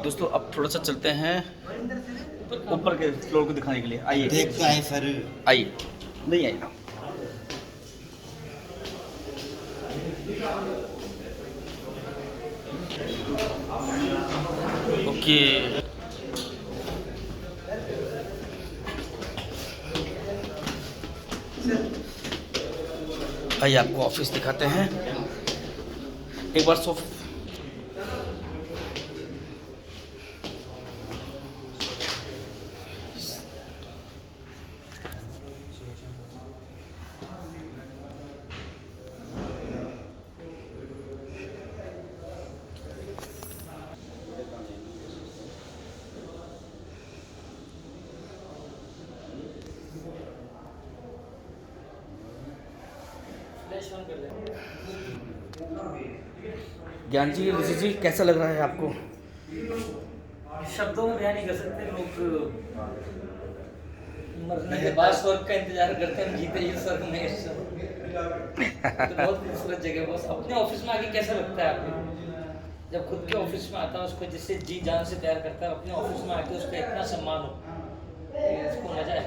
दोस्तों अब थोड़ा सा चलते हैं ऊपर के फ्लोर को दिखाने के लिए। आइए देखता है सर। आइए, नहीं आइए। ओके, आइए आपको ऑफिस दिखाते हैं एक बार। ज्ञान जी, ऋषि जी, कैसा लग रहा है आपको? शब्दों में बयान नहीं कर सकते। लोग मरने के बाद स्वर्ग का इंतजार करते हैं, जीते ही स्वर्ग में तो बहुत खूबसूरत जगह। बस अपने ऑफिस में आके कैसा लगता है आपको? जब खुद के ऑफिस में आता है, उसको जिससे जी जान से प्यार करता है, अपने ऑफिस में आके उसका इतना सम्मान हो, उसको मजा आता है।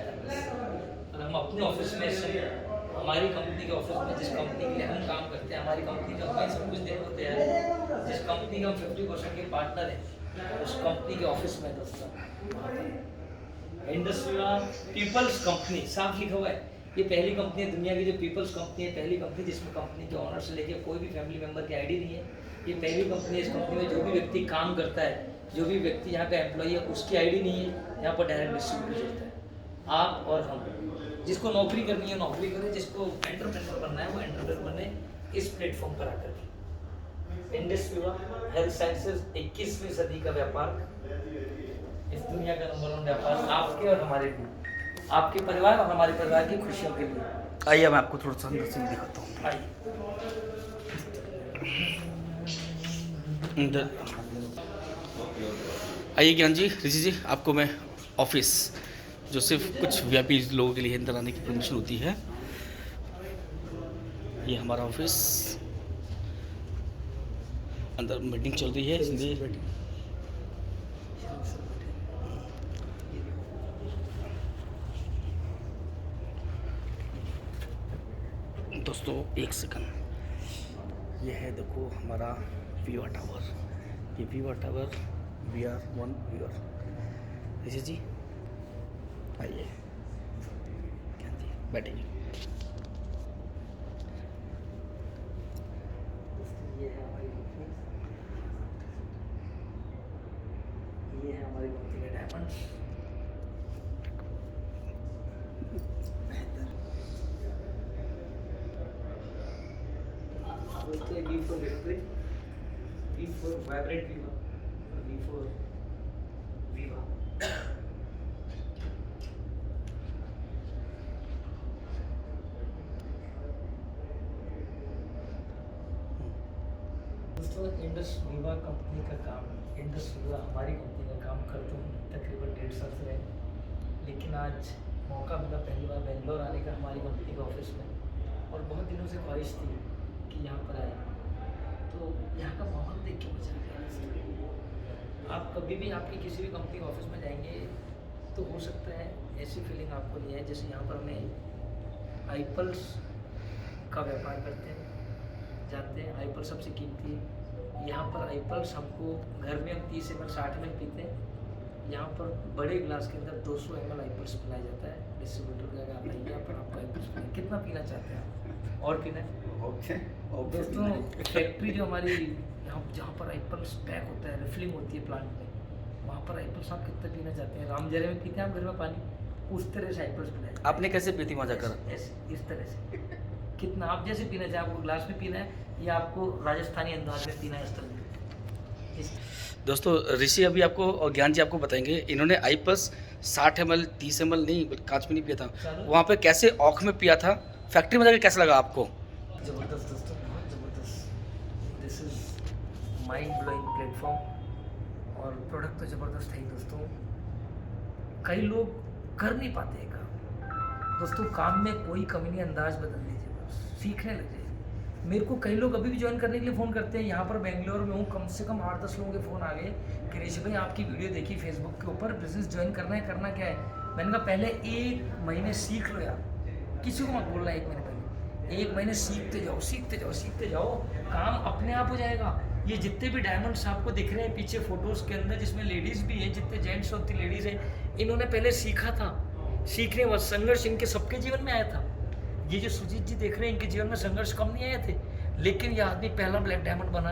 और हम अपने ऑफिस में हमारी कंपनी के ऑफिस में, जिस कंपनी के लिए हम काम करते हैं, हमारी कंपनी का हमें सब कुछ देने को तैयार है। जिस कंपनी का हम 50% के पार्टनर हैं, उस कंपनी के ऑफिस में दोस्तों इंडस्ट्रिया पीपल्स कंपनी साफ लिखा हुआ है। ये पहली कंपनी है दुनिया की जो पीपल्स कंपनी है, पहली कंपनी जिसमें कंपनी के ऑनर से लेके कोई भी फैमिली मेंबर की आईडी नहीं है। ये पहली कंपनी है। इस कंपनी में जो भी व्यक्ति काम करता है, जो भी व्यक्ति यहाँ पे एम्प्लॉई है, उसकी आईडी नहीं है। यहाँ पर डायरेक्ट डिस्ट्रीब्यूटर चलता है। आप और हम, जिसको नौकरी करनी है नौकरी करें, जिसको एंटरप्रेन्योर बनना है वो एंटरप्रेन्योर बने इस प्लेटफॉर्म पर आकर। इंडस विवा हेल्थ साइंसेज 21वीं सदी का व्यापार, इस दुनिया का नंबर 1 व्यापार, आपके और हमारे लिए, आपके परिवार और हमारे परिवार की खुशियों के लिए। आइए मैं आपको थोड़ा सा अंदर से दिखाता हूँ। आइए ज्ञान जी, ऋषि जी, आपको मैं ऑफिस जो सिर्फ कुछ वीआईपी लोगों के लिए अंदर आने की परमिशन होती है, ये हमारा ऑफिस, अंदर मीटिंग चल रही है इसलिए। दोस्तों एक सेकंड, ये है देखो हमारा वीवा टावर। ये वीवा टावर VR1 वीवर। ऋषि जी आइए, ज्ञान जी बैठिए। ये है हमारी कंपनी, ये है हमारी कंपनी का डायमंड। बोलते हैं V for victory, V for vibrant viva, V for viva। दोस्तों इंडस विवा कंपनी का काम, इंडस विवा हमारी कंपनी का काम करते हैं तकरीबन 1.5 साल से रहे। लेकिन आज मौका मिला पहली बार बेंगलोर आने का हमारी कंपनी के ऑफिस में, और बहुत दिनों से ख्वाहिश थी कि यहाँ पर आए। तो यहाँ का माहौल देख के मजा आ गया। आप कभी भी आपकी किसी भी कंपनी के ऑफिस में जाएंगे तो हो सकता है ऐसी फीलिंग आपको नहीं है जैसे यहाँ पर हमें आईपल्स का व्यापार करते हैं, जानते हैं आईपल सबसे कीमती है। यहाँ पर आईपल्स हमको घर में हम 30 ml 60 ml पीते हैं, यहाँ पर बड़े गिलास के अंदर 200 ml आईपल्स पिलाया जाता है। डिस्ट्रीब्यूटर का आप आइए, यहाँ पर आपको आईपल्स पिलाएं। कितना पीना चाहते हैं आप और पीना है? दोस्तों फैक्ट्री जो हमारी यहाँ जहाँ पर आईपल्स पैक होता है, रिफिलिंग होती है प्लांट में, वहाँ पर आईपल्स आप कितना पीना चाहते हैं? रामजरे में पीते हैं आप घर में पानी, उस तरह से आईपल्स पिलाए। आपने कैसे पीती मजा कर? इस तरह से कितना आप जैसे पीना चाहे, आपको ग्लास में पीना है या आपको राजस्थानी अंदाज में पीना है, इस तरह। दोस्तों ऋषि अभी आपको और ज्ञान जी आपको बताएंगे, इन्होंने आईपल्स 60 ml 30 ml नहीं बल्कि कांच में नहीं पिया था, वहाँ पे कैसे औख में पिया था, फैक्ट्री में जाकर कैसा लगा आपको? ज़बरदस्त दोस्तों, बहुत ज़बरदस्त। This is mind blowing platform, और प्रोडक्ट तो ज़बरदस्त है ही दोस्तों। कई लोग कर नहीं पाते हैं काम। दोस्तों काम में कोई कमी नहीं, अंदाज बदल दीजिए, बस सीखने लग जाइए। मेरे को कई लोग अभी भी ज्वाइन करने के लिए फ़ोन करते हैं। यहाँ पर बेंगलोर में हूँ, कम से कम 8-10 लोगों के फ़ोन आ गए कि ऋषि भाई आपकी वीडियो देखी फेसबुक के ऊपर, बिजनेस ज्वाइन करना है, करना क्या है। मैंने कहा पहले 1 महीने सीख लो यार, किसी को मत बोलना 1 महीने पहले, 1 महीने सीखते जाओ, सीखते जाओ, सीखते जाओ, काम अपने आप हो जाएगा। ये जितने भी डायमंड्स आपको दिख रहे हैं पीछे फोटोज़ के अंदर, जिसमें लेडीज़ भी हैं, जितने जेंट्स होती लेडीज़ हैं, इन्होंने पहले सीखा था। सीखने व संघर्ष इनके सबके जीवन में आया था। ये जो सुजीत जी देख रहे हैं, इनके जीवन में संघर्ष कम नहीं आए थे, लेकिन ये आदमी पहला ब्लैक डायमंड बना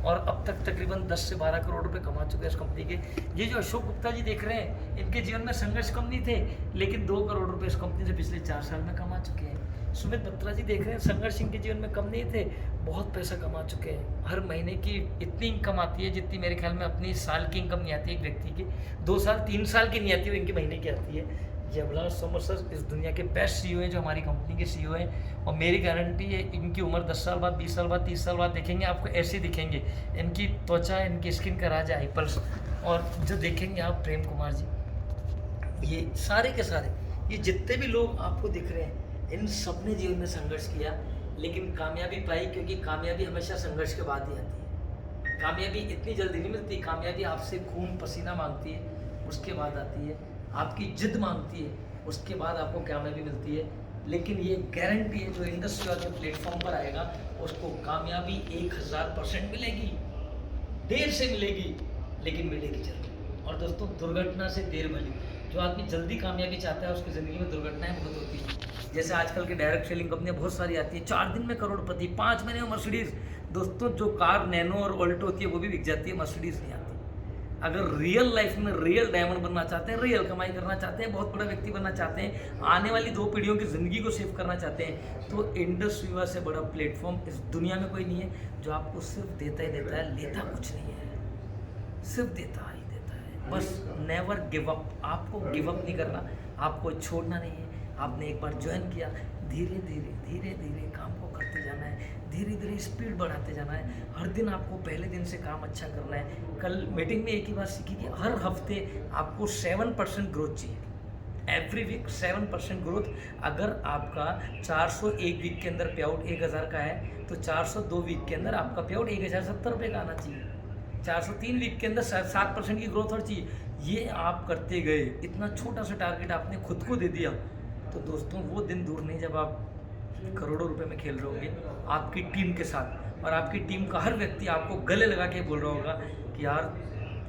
और अब तक तकरीबन 10 से 12 करोड़ रुपए कमा चुके हैं इस कंपनी के। ये जो अशोक गुप्ता जी देख रहे हैं, इनके जीवन में संघर्ष कम नहीं थे, लेकिन 2 करोड़ रुपए इस कंपनी से पिछले 4 साल में कमा चुके हैं। सुमित बत्रा जी देख रहे हैं, संघर्ष इनके जीवन में कम नहीं थे, बहुत पैसा कमा चुके हैं। हर महीने की इतनी इनकम आती है जितनी मेरे ख्याल में अपनी साल की इनकम नहीं आती है एक व्यक्ति की, 2 साल 3 साल की नहीं आती, वो इनके महीने की आती है। ये अभिलाष सोमर सर इस दुनिया के बेस्ट सीईओ हैं, जो हमारी कंपनी के सीईओ हैं, और मेरी गारंटी है इनकी उम्र 10 साल बाद, 20 साल बाद, 30 साल बाद देखेंगे आपको ऐसे दिखेंगे। इनकी त्वचा, इनकी स्किन का राज है आईपल्स। और जो देखेंगे आप प्रेम कुमार जी, ये सारे के सारे, ये जितने भी लोग आपको दिख रहे हैं, इन सब ने जीवन में संघर्ष किया, लेकिन कामयाबी पाई, क्योंकि कामयाबी हमेशा संघर्ष के बाद ही आती है। कामयाबी इतनी जल्दी नहीं मिलती, कामयाबी आपसे खून पसीना मांगती है, उसके बाद आती है। आपकी जिद मांगती है, उसके बाद आपको कामयाबी मिलती है। लेकिन ये गारंटी है, जो इंडस्ट्री के प्लेटफॉर्म पर आएगा उसको कामयाबी 1000% मिलेगी, देर से मिलेगी, लेकिन मिलेगी जल्दी। और दोस्तों, दुर्घटना से देर भली। जो आदमी जल्दी कामयाबी चाहता है, उसकी ज़िंदगी में दुर्घटनाएं बहुत होती हैं। जैसे आजकल की डायरेक्ट सेलिंग कंपनियां बहुत सारी आती हैं, 4 दिन में करोड़पति, 5 महीने में मर्सिडीज़। दोस्तों, जो कार नैनो और ऑल्टो होती है वो भी बिक जाती है, मर्सिडीज़ नहीं आती। अगर रियल लाइफ में रियल डायमंड बनना चाहते हैं, रियल कमाई करना चाहते हैं, बहुत बड़ा व्यक्ति बनना चाहते हैं, आने वाली 2 पीढ़ियों की ज़िंदगी को सेव करना चाहते हैं, तो इंडस विवा से बड़ा प्लेटफॉर्म इस दुनिया में कोई नहीं है, जो आपको सिर्फ देता ही देता है, लेता कुछ नहीं है, सिर्फ देता ही देता है। बस नेवर गिव अप, आपको गिव अप नहीं करना, आपको छोड़ना नहीं है। आपने एक बार ज्वाइन किया, धीरे धीरे धीरे धीरे काम को करते जाना है, धीरे धीरे स्पीड बढ़ाते जाना है। हर दिन आपको पहले दिन से काम अच्छा करना है। कल मीटिंग में एक ही बात सीखी कि हर हफ्ते आपको 7% ग्रोथ चाहिए, एवरी वीक 7% ग्रोथ। अगर आपका 401 वीक के अंदर पे आउट 1000 का है, तो 402 वीक के अंदर आपका पे आउट 1070 रुपये का आना चाहिए। 403 वीक के अंदर 7% की ग्रोथ और चाहिए। ये आप करते गए, इतना छोटा सा टारगेट आपने खुद को दे दिया, तो दोस्तों वो दिन दूर नहीं जब आप करोड़ों रुपए में खेल रहे होंगे आपकी टीम के साथ, और आपकी टीम का हर व्यक्ति आपको गले लगा के बोल रहा होगा कि यार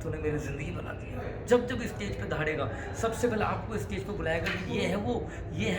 तूने मेरी ज़िंदगी बना दिया। जब जब स्टेज पे दहाड़ेगा, सबसे पहले आपको स्टेज पे बुलाएगा कि ये है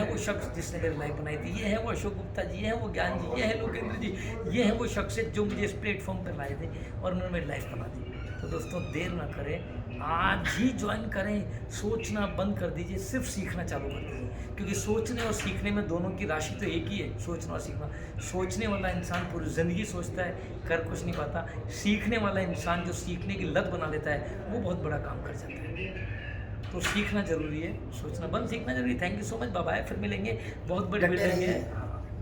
वो शख्स जिसने मेरी लाइफ बनाई थी, ये है वो अशोक गुप्ता जी, ये है वो ज्ञान जी, ये है लोकेंद्र जी, ये है वो शख्स जो मुझे इस प्लेटफॉर्म पर लाए थे और उन्होंने मेरी लाइफ बना दी। तो दोस्तों, देर ना करें, आज ही ज्वाइन करें। सोचना बंद कर दीजिए, सिर्फ सीखना चालू कर दीजिए, क्योंकि सोचने और सीखने में दोनों की राशि तो एक ही है, सोचना और सीखना। सोचने वाला इंसान पूरी ज़िंदगी सोचता है, कर कुछ नहीं पाता। सीखने वाला इंसान जो सीखने की लत बना लेता है, वो बहुत बड़ा काम कर जाता है। तो सीखना ज़रूरी है, सोचना बंद, सीखना जरूरी है। Thank you so much, bye bye, फिर मिलेंगे, बहुत बड़ी मिलेंगे,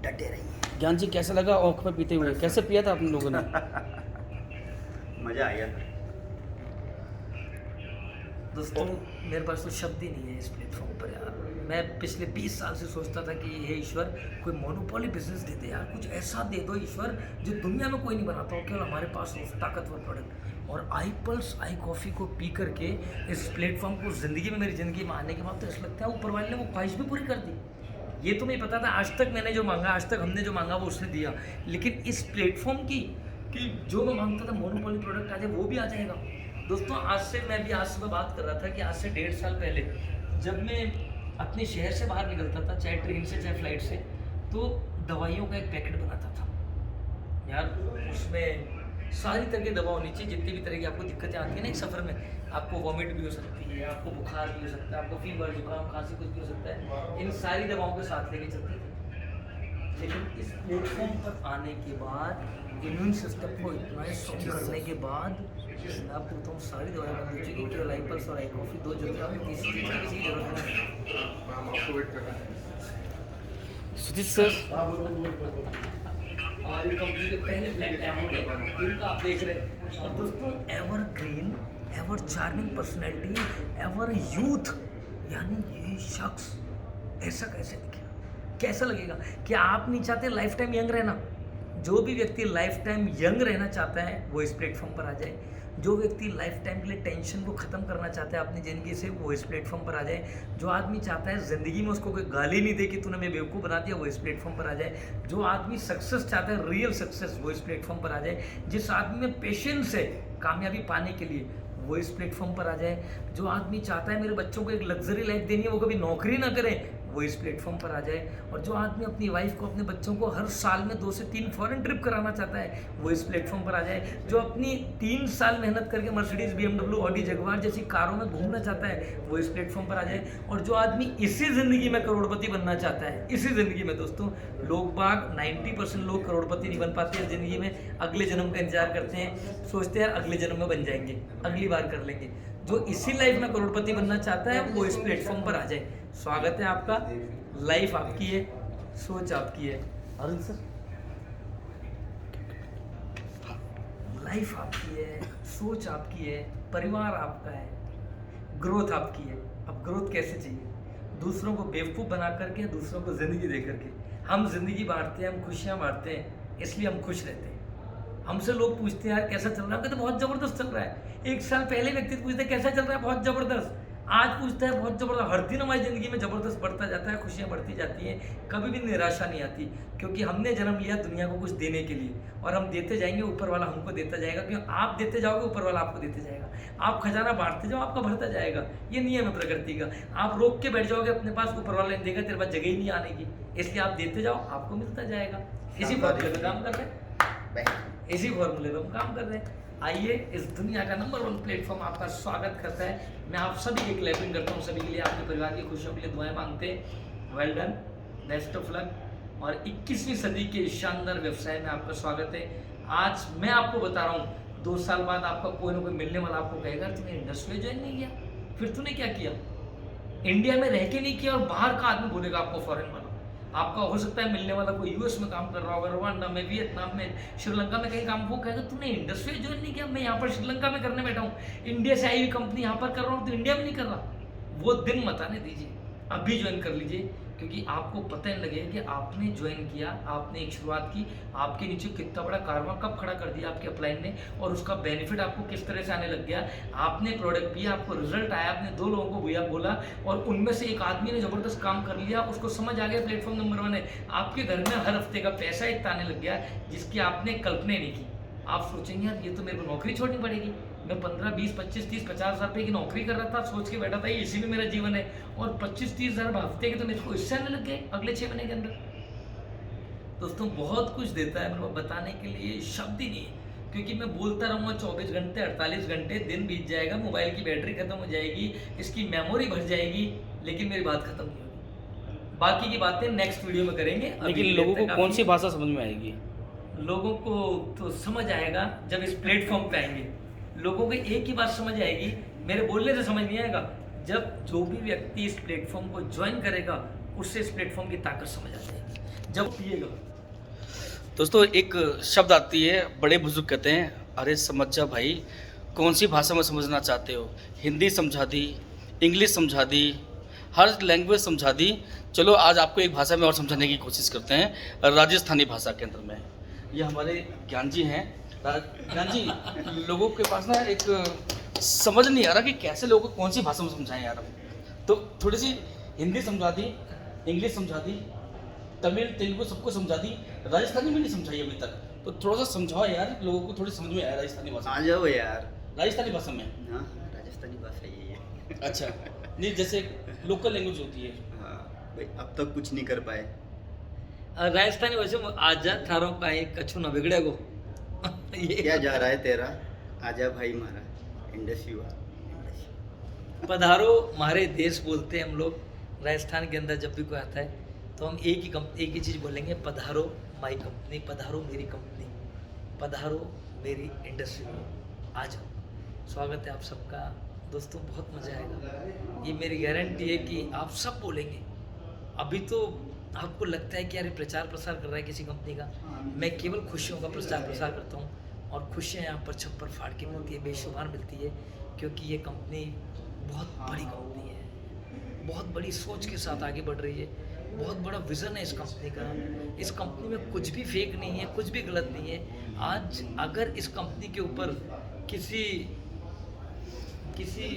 डटे रहिए। ज्ञान जी, कैसा लगा औंख में पीते हुए? कैसे पिया था आप लोगों ने? मज़ा आ गया था दोस्तों। मेरे पास तो शब्द ही नहीं है इस प्लेटफॉर्म पर यार। मैं पिछले 20 साल से सोचता था कि हे ईश्वर, कोई मोनोपोली बिजनेस दे दे यार, कुछ ऐसा दे दो ईश्वर जो दुनिया में कोई नहीं बनाता हो, केवल हमारे पास हो ताकतवर प्रोडक्ट। और आईपल्स आई कॉफ़ी को पी करके इस प्लेटफॉर्म को ज़िंदगी में, मेरी ज़िंदगी में आने के बाद तो ऐसा लगता है ऊपर वाले ने वो ख्वाहिश भी पूरी कर दी। ये तो नहीं पता था, आज तक मैंने जो मांगा, आज तक हमने जो मांगा वो उसने दिया। लेकिन इस प्लेटफॉर्म की कि जो मैं मांगता था मोनोपोली प्रोडक्ट आ जाए, वो भी आ जाएगा। दोस्तों, आज सुबह बात कर रहा था कि आज से 1.5 साल पहले जब मैं अपने शहर से बाहर निकलता था, चाहे ट्रेन से चाहे फ्लाइट से, तो दवाइयों का एक पैकेट बनाता था यार। उसमें सारी तरह की दवा होनी चाहिए, जितनी भी तरह की आपको दिक्कतें आती हैं ना एक सफ़र में। आपको वॉमिट भी हो सकती है, आपको बुखार भी हो सकता है, आपको फीवर, जुकाम, खांसी कुछ भी हो सकता है। इन सारी दवाओं के साथ लेके चलते थे। लेकिन इस प्लेटफॉर्म पर आने के बाद, इम्यून सिस्टम को इतना स्ट्रॉन्ग करने के बाद, मैं आपको बताऊँ, सारी दवाएं बंद हो चुकी। केवल आईपल्स और आई कॉफ़ी 2 जरूरत है, तीसरी चीज़ की किसी की जरूरत नहीं। सुजीत सर, हमारी कंपनी के पहले ब्लैक डायमंड जिनका आप देख रहे हैं। और दोस्तों, ever green, ever charming personality, ever youth, यानी ये शख्स ऐसा कैसे दिखेगा? कैसा लगेगा? क्या आप नहीं चाहते लाइफ टाइम यंग रहना? जो भी व्यक्ति लाइफ टाइम यंग रहना चाहता है वो इस प्लेटफॉर्म पर आ जाए। जो व्यक्ति लाइफ टाइम के लिए टेंशन को ख़त्म करना चाहता है अपनी ज़िंदगी से, वो इस प्लेटफॉर्म पर आ जाए। जो आदमी चाहता है ज़िंदगी में उसको कोई गाली नहीं दे कि तूने मैं बेवकूफ़ बना दिया, वो इस प्लेटफॉर्म पर आ जाए। जो आदमी सक्सेस चाहता है, रियल सक्सेस, वो इस प्लेटफॉर्म पर आ जाए। जिस आदमी में पेशेंस है कामयाबी पाने के लिए, वो इस प्लेटफॉर्म पर आ जाए। जो आदमी चाहता है मेरे बच्चों को एक लग्जरी लाइफ देनी है, वो कभी नौकरी ना करें, वो इस प्लेटफॉर्म पर आ जाए। और जो आदमी अपनी वाइफ को, अपने बच्चों को हर साल में 2 से 3 फॉरेन ट्रिप कराना चाहता है, वो इस प्लेटफॉर्म पर आ जाए। जो अपनी 3 साल मेहनत करके मर्सिडीज, BMW, ऑडी, जगुआर जैसी कारों में घूमना चाहता है, वो इस प्लेटफॉर्म पर आ जाए। और जो आदमी इसी ज़िंदगी में करोड़पति बनना चाहता है, इसी ज़िंदगी में दोस्तों, लोग बाग 90% लोग करोड़पति नहीं बन पाते इस ज़िंदगी में, अगले जन्म का इंतजार करते हैं, सोचते हैं अगले जन्म में बन जाएंगे, अगली बार कर लेंगे। जो इसी लाइफ में करोड़पति बनना चाहता है, वो इस प्लेटफॉर्म पर आ जाए। स्वागत है आपका। लाइफ आपकी है, सोच आपकी है। अरुण सर, लाइफ आपकी है, सोच आपकी है, परिवार आपका है, ग्रोथ आपकी है। अब ग्रोथ कैसे चाहिए? दूसरों को बेवकूफ़ बना करके, दूसरों को ज़िंदगी दे करके। हम जिंदगी बांटते हैं, हम खुशियाँ बांटते हैं, इसलिए हम खुश रहते हैं। हमसे लोग पूछते हैं यार कैसा चल रहा है, कहते बहुत ज़बरदस्त चल रहा है। 1 साल पहले व्यक्ति पूछते हैं कैसा चल रहा है, बहुत ज़बरदस्त। आज पूछता है बहुत ज़बरदस्त। हर दिन हमारी ज़िंदगी में ज़बरदस्त बढ़ता जाता है, खुशियाँ बढ़ती जाती हैं, कभी भी निराशा नहीं आती, क्योंकि हमने जन्म लिया दुनिया को कुछ देने के लिए, और हम देते जाएंगे, ऊपर वाला हमको देता जाएगा। क्यों? आप देते जाओगे, ऊपर वाला आपको देते जाएगा। आप खजाना बांटते जाओ, आपका बढ़ता जाएगा। ये नियम है प्रकृति का। आप रोक के बैठ जाओगे अपने पास, ऊपर वाला नहीं देगा, तेरे पास जगह ही नहीं आने की। इसलिए आप देते जाओ, आपको मिलता जाएगा। इसी फॉर्मूले पर काम कर रहे हैं, इसी फॉर्मूले पर हम काम कर रहे हैं। आइए, इस दुनिया का नंबर 1 प्लेटफॉर्म आपका स्वागत करता है। मैं आप सभी की क्लैपिंग करता हूँ, सभी के लिए, आपके परिवार की खुशियों के लिए दुआएं मांगते हैं। Well done, best of luck. और 21वीं सदी के शानदार व्यवसाय में आपका स्वागत है। आज मैं आपको बता रहा हूँ, 2 साल बाद आपका कोई ना कोई मिलने वाला आपको कहेगा तूने इंडस्ट्री ज्वाइन नहीं किया, फिर तूने क्या किया? इंडिया में रह के नहीं किया, और बाहर का आदमी बोलेगा आपको फॉरेन वाला। आपका हो सकता है मिलने वाला कोई यूएस में काम कर रहा होगा, रवांडा में, वियतनाम में, श्रीलंका में कहीं काम, वो कहेगा तूने इंडस्ट्री ज्वाइन नहीं किया। मैं यहाँ पर श्रीलंका में करने बैठा हूँ, इंडिया से आई हुई कंपनी यहाँ पर कर रहा हूँ, तो इंडिया में नहीं कर रहा। वो दिन मत आने दीजिए, अभी ज्वाइन कर लीजिए, क्योंकि आपको पता नहीं लगेगा कि आपने ज्वाइन किया, आपने एक शुरुआत की, आपके नीचे कितना बड़ा कारवां कब खड़ा कर दिया आपके अपलाइन ने, और उसका बेनिफिट आपको किस तरह से आने लग गया। आपने प्रोडक्ट पिया, आपको रिजल्ट आया, आपने 2 लोगों को भैया बोला, और उनमें से एक आदमी ने ज़बरदस्त काम कर लिया, उसको समझ आ गया प्लेटफॉर्म नंबर 1 है। आपके घर में हर हफ्ते का पैसा इतना आने लग गया जिसकी आपने कल्पना नहीं की। आप सोचेंगे यार ये तो मेरे को नौकरी छोड़नी पड़ेगी, मैं 15, 20, 25, 30, 50 हज़ार रुपये की नौकरी कर रहा था, सोच के बैठा था ये इसी में मेरा जीवन है, और 25, 30 हज़ार हफ्ते के तो मेरे को इससे आने लग गए अगले 6 महीने के अंदर। दोस्तों बहुत कुछ देता है मेरे को, बताने के लिए शब्द ही नहीं है, क्योंकि मैं बोलता रहूँगा 24 घंटे, 48 घंटे, दिन बीत जाएगा, मोबाइल की बैटरी खत्म हो जाएगी, इसकी मेमोरी भर जाएगी, लेकिन मेरी बात खत्म नहीं होगी। बाकी की बातें नेक्स्ट वीडियो में करेंगे। लेकिन लोगों को कौन सी भाषा समझ में आएगी? लोगों को तो समझ आएगा जब इस प्लेटफॉर्म पे आएंगे। लोगों को एक ही बात समझ आएगी, मेरे बोलने से समझ नहीं आएगा, जब जो भी व्यक्ति इस प्लेटफॉर्म को ज्वाइन करेगा उससे इस प्लेटफॉर्म की ताकत समझ आ जाएगी, जब पिएगा। दोस्तों एक शब्द आती है, बड़े बुजुर्ग कहते हैं, अरे समझ जा भाई, कौन सी भाषा में समझना चाहते हो? हिंदी समझा दी, इंग्लिश समझा दी, हर लैंग्वेज समझा दी। चलो आज आपको एक भाषा में और समझाने की कोशिश करते हैं, राजस्थानी भाषा के अंदर में। ये हमारे ज्ञान जी हैं। ज्ञान जी, लोगों के पास ना एक समझ नहीं आ रहा कि कैसे लोगों को कौन सी भाषा में समझाएं यार हम। तो थोड़ी सी हिंदी समझा दी, इंग्लिश समझा दी, तमिल, तेलुगु सबको समझा दी, राजस्थानी में नहीं समझाई अभी तक। तो थोड़ा सा समझाओ यार, लोगों को थोड़ी समझ में आया राजस्थानी भाषा। आ जाओ यार, राजस्थानी भाषा में। हाँ राजस्थानी भाषा यही है। अच्छा, नहीं जैसे लोकल लैंग्वेज होती है। हाँ भाई, अब तक कुछ नहीं कर पाए। राजस्थानी भाषा में आजा थारों का एक कछु न बिगड़े गो। ये क्या जा रहा है तेरा, आजा भाई मारा, इंडस युवा। पधारो हमारे देश बोलते हैं हम लोग। राजस्थान के अंदर जब भी कोई आता है तो हम एक ही चीज़ बोलेंगे, पधारो माई कंपनी, पधारो मेरी कंपनी, पधारो मेरी इंडस्ट्री में, आ जाओ। स्वागत है आप सबका दोस्तों, बहुत मज़ा आएगा। ये मेरी गारंटी है कि आप सब बोलेंगे। अभी तो आपको लगता है कि यार प्रचार प्रसार कर रहा है किसी कंपनी का, मैं केवल खुशियों का प्रचार प्रसार करता हूँ, और खुशियाँ यहाँ पर छप्पर फाड़ के मिलती है, बेशुमार मिलती है, क्योंकि ये कंपनी बहुत बड़ी कंपनी है, बहुत बड़ी सोच के साथ आगे बढ़ रही है। बहुत बड़ा विज़न है इस कंपनी का। इस कंपनी में कुछ भी फेक नहीं है, कुछ भी गलत नहीं है। आज अगर इस कंपनी के ऊपर किसी किसी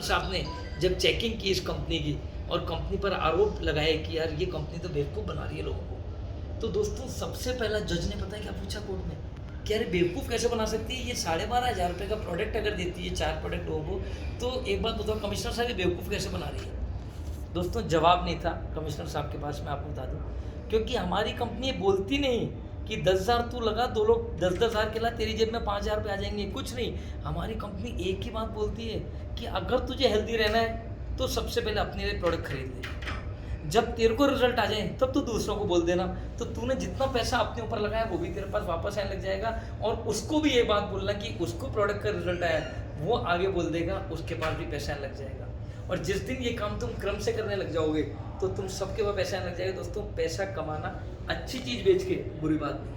साहब ने जब चेकिंग की इस कंपनी की और कंपनी पर आरोप लगाए कि यार ये कंपनी तो बेवकूफ़ बना रही है लोगों को, तो दोस्तों सबसे पहला जज ने पता है क्या पूछा कोर्ट में कि अरे बेवकूफ़ कैसे बना सकती है, ये 12,500 रुपये का प्रोडक्ट अगर देती है 4 प्रोडक्ट लोगों को, तो एक बात बताओ कमिश्नर साहब ये बेवकूफ़ कैसे बना रही है। दोस्तों जवाब नहीं था कमिश्नर साहब के पास, मैं आपको बता दूं, क्योंकि हमारी कंपनी ये बोलती नहीं कि 10,000 तू लगा, 2 लोग 10,000 के ला, तेरी जेब में 5,000 रुपये आ जाएंगे, कुछ नहीं। हमारी कंपनी एक ही बात बोलती है कि अगर तुझे हेल्दी रहना है तो सबसे पहले अपने लिए प्रोडक्ट खरीद ले, जब तेरे को रिजल्ट आ जाए तब तू दूसरों को बोल देना, तो तूने जितना पैसा अपने ऊपर लगाया वो भी तेरे पास वापस आने लग जाएगा, और उसको भी ये बात बोलना कि उसको प्रोडक्ट का रिजल्ट आया वो आगे बोल देगा, उसके पास भी पैसा आने लग जाएगा। और जिस दिन ये काम तुम क्रम से करने लग जाओगे तो तुम सबके पास पैसा आने लग जाएगा। दोस्तों पैसा कमाना अच्छी चीज़ बेच के बुरी बात नहीं।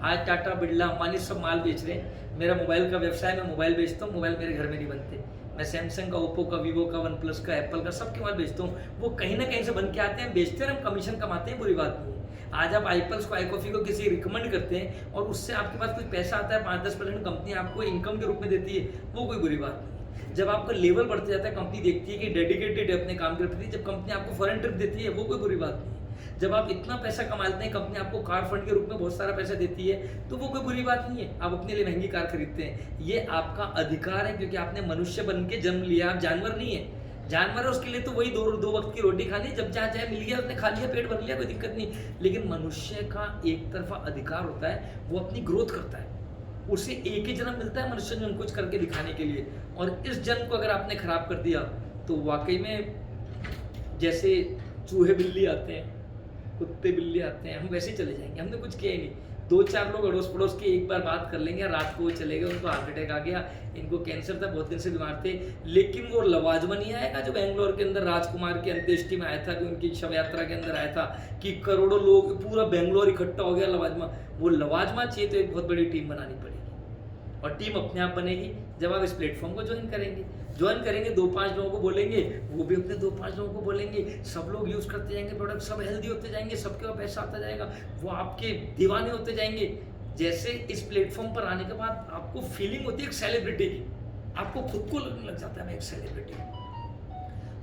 आज टाटा बिरला अंबानी सब माल बेच रहे हैं, मेरा मोबाइल का व्यवसाय, मैं मोबाइल बेचता हूँ, मोबाइल मेरे घर में नहीं बनते, मैं सैमसंग का, ओप्पो का, वीवो का, वन प्लस का, एप्पल का, सबके मोबाइल बेचता हूँ। वो कहीं ना कहीं से बन के आते हैं, बेचते हैं, हम कमीशन कमाते हैं, बुरी बात नहीं है। आज आप आईपल्स को, आईकॉफी को किसी रिकमेंड करते हैं और उससे आपके पास कुछ पैसा आता है, 5-10% कंपनी आपको इनकम के रूप में देती है, वो कोई बुरी बात नहीं है। जब आपका लेवल बढ़ते जाता है, कंपनी देखती है कि डेडिकेटेड है अपने काम के प्रति, जब कंपनी आपको फॉरेन ट्रिप देती है वो कोई बुरी बात नहीं है। जब आप इतना पैसा कमा लेते हैं, कंपनी आपको कार फंड के रूप में बहुत सारा पैसा देती है, तो वो कोई बुरी बात नहीं है। आप अपने लिए महंगी कार खरीदते हैं, ये आपका अधिकार है, क्योंकि आपने मनुष्य बन के जन्म लिया, आप जानवर नहीं है। जानवर है उसके लिए तो वही दो वक्त की रोटी खानी, जब जहाँ चाहे मिल गया उसने खा लिया, पेट भर लिया, कोई दिक्कत नहीं। लेकिन मनुष्य का एक तरफा अधिकार होता है, वो अपनी ग्रोथ करता है, उसे एक ही जन्म मिलता है मनुष्य जन्म कुछ करके दिखाने के लिए, और इस जन्म को अगर आपने खराब कर दिया तो वाकई में जैसे चूहे बिल्ली आते हैं, कुत्ते बिल्ली आते हैं, हम वैसे ही चले जाएंगे, हमने कुछ किया ही नहीं। 2-4 लोग अड़ोस पड़ोस के एक बार बात कर लेंगे, रात को वो चले गए, उनको हार्ट अटैक आ गया, इनको कैंसर था, बहुत दिन से बीमार थे, लेकिन वो लवाजमा नहीं आएगा जो बेंगलोर के अंदर राजकुमार की अंत्येष्टि में आया था, कि उनकी शव यात्रा के अंदर आया था कि करोड़ों लोग, पूरा बेंगलोर इकट्ठा हो गया लवाजमा। वो लवाजमा चाहिए तो एक बहुत बड़ी टीम बनानी पड़ेगी, और टीम अपने आप बनेगी जब आप इस प्लेटफॉर्म को ज्वाइन करेंगे। 2-5 लोगों को बोलेंगे, वो भी अपने 2-5 लोगों को बोलेंगे, सब लोग यूज़ करते जाएंगे प्रोडक्ट, सब हेल्दी होते जाएंगे, सबके पास पैसा आता जाएगा, वो आपके दीवाने होते जाएंगे। जैसे इस प्लेटफॉर्म पर आने के बाद आपको फीलिंग होती है एक सेलिब्रिटी की, आपको खुद को लगने लग जाता है मैं एक सेलिब्रिटी हूँ।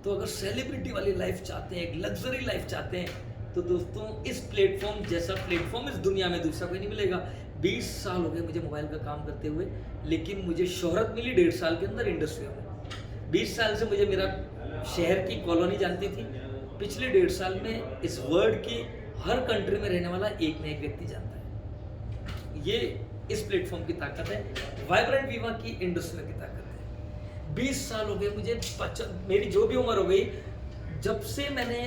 तो अगर सेलिब्रिटी वाली लाइफ चाहते हैं, एक लग्जरी लाइफ चाहते हैं, तो दोस्तों इस प्लेटफॉर्म जैसा प्लेटफॉर्म इस दुनिया में दूसरा कोई नहीं मिलेगा। 20 साल हो गए मुझे मोबाइल का काम करते हुए, लेकिन मुझे शोहरत मिली 1.5 साल के अंदर इंडस्ट्री में। 20 साल से मुझे मेरा शहर की कॉलोनी जानती थी, पिछले 1.5 साल में इस वर्ल्ड की हर कंट्री में रहने वाला एक ना एक व्यक्ति जानता है। ये इस प्लेटफॉर्म की ताकत है, वाइब्रेंट वीवा की इंडस्ट्री की ताकत है। 20 साल हो गए मुझे, मेरी जो भी उम्र हो गई, जब से मैंने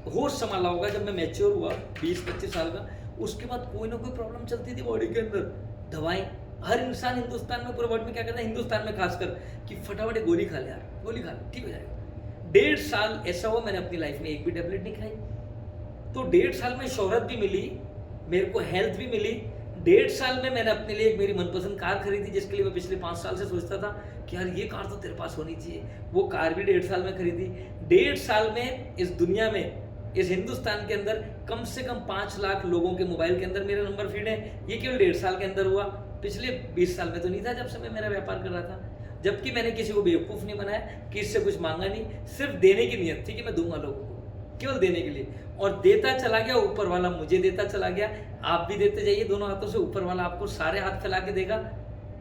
होश संभाला होगा, जब मैं मैच्योर हुआ 20-25 साल का, उसके बाद कोई ना कोई प्रॉब्लम चलती थी बॉडी के अंदर। दवाएं, हर इंसान हिंदुस्तान में, पूरे वर्ल्ड में क्या करता है, हिंदुस्तान में खासकर, कि फटाफट एक गोली खा ले यार, गोली खा ले ठीक हो जाएगा। 1.5 साल ऐसा हुआ मैंने अपनी लाइफ में एक भी टेबलेट नहीं खाई, तो 1.5 साल में शोहरत भी मिली, मेरे को हेल्थ भी मिली। 1.5 साल में मैंने अपने लिए एक मेरी मनपसंद कार खरीदी, जिसके लिए मैं पिछले 5 साल से सोचता था कि यार ये कार तो तेरे पास होनी चाहिए, वो कार भी 1.5 साल में खरीदी। 1.5 साल में इस दुनिया में, इस हिंदुस्तान के अंदर कम से कम 5 लाख लोगों के मोबाइल के अंदर मेरा नंबर फीड है। ये केवल 1.5 साल के अंदर हुआ, पिछले 20 साल में तो नहीं था जब से मैं मेरा व्यापार कर रहा था। जबकि मैंने किसी को बेवकूफ़ नहीं बनाया, किसी से कुछ मांगा नहीं, सिर्फ देने की नीयत थी कि मैं दूंगा लोगों को, केवल देने के लिए, और देता चला गया, ऊपर वाला मुझे देता चला गया। आप भी देते जाइए दोनों हाथों से, ऊपर वाला आपको सारे हाथ फैला के देगा।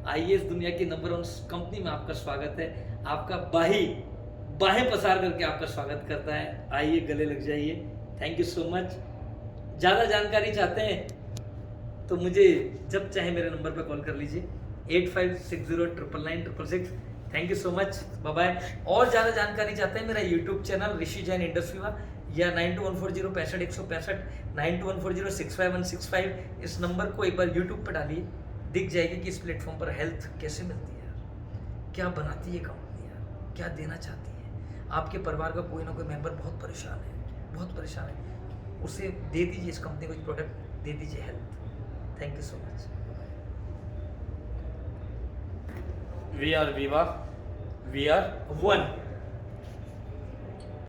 आइए, इस दुनिया की नंबर 1 कंपनी में आपका स्वागत है, आपका बाहें पसार करके आपका स्वागत करता है। आइए, गले लग जाइए। Thank you so much. ज़्यादा जानकारी चाहते हैं तो मुझे जब चाहे मेरे नंबर पर कॉल कर लीजिए, 8560999966। Thank you so much, bye bye. और ज़्यादा जानकारी चाहते हैं, मेरा YouTube channel Rishi Jain industry या 9214065165, 9214065165, इस नंबर को एक बार यूट्यूब पर डालिए, दिख जाएगी कि इस प्लेटफॉर्म पर हेल्थ कैसे मिलती है, क्या बनाती है कंपनी, क्या देना चाहती है। आपके परिवार का कोई ना कोई मेंबर बहुत परेशान है, बहुत परेशान है, उसे दे दीजिए, इस कंपनी को एक प्रोडक्ट दे दीजिए, health. Thank you so much. We are Viva, we are one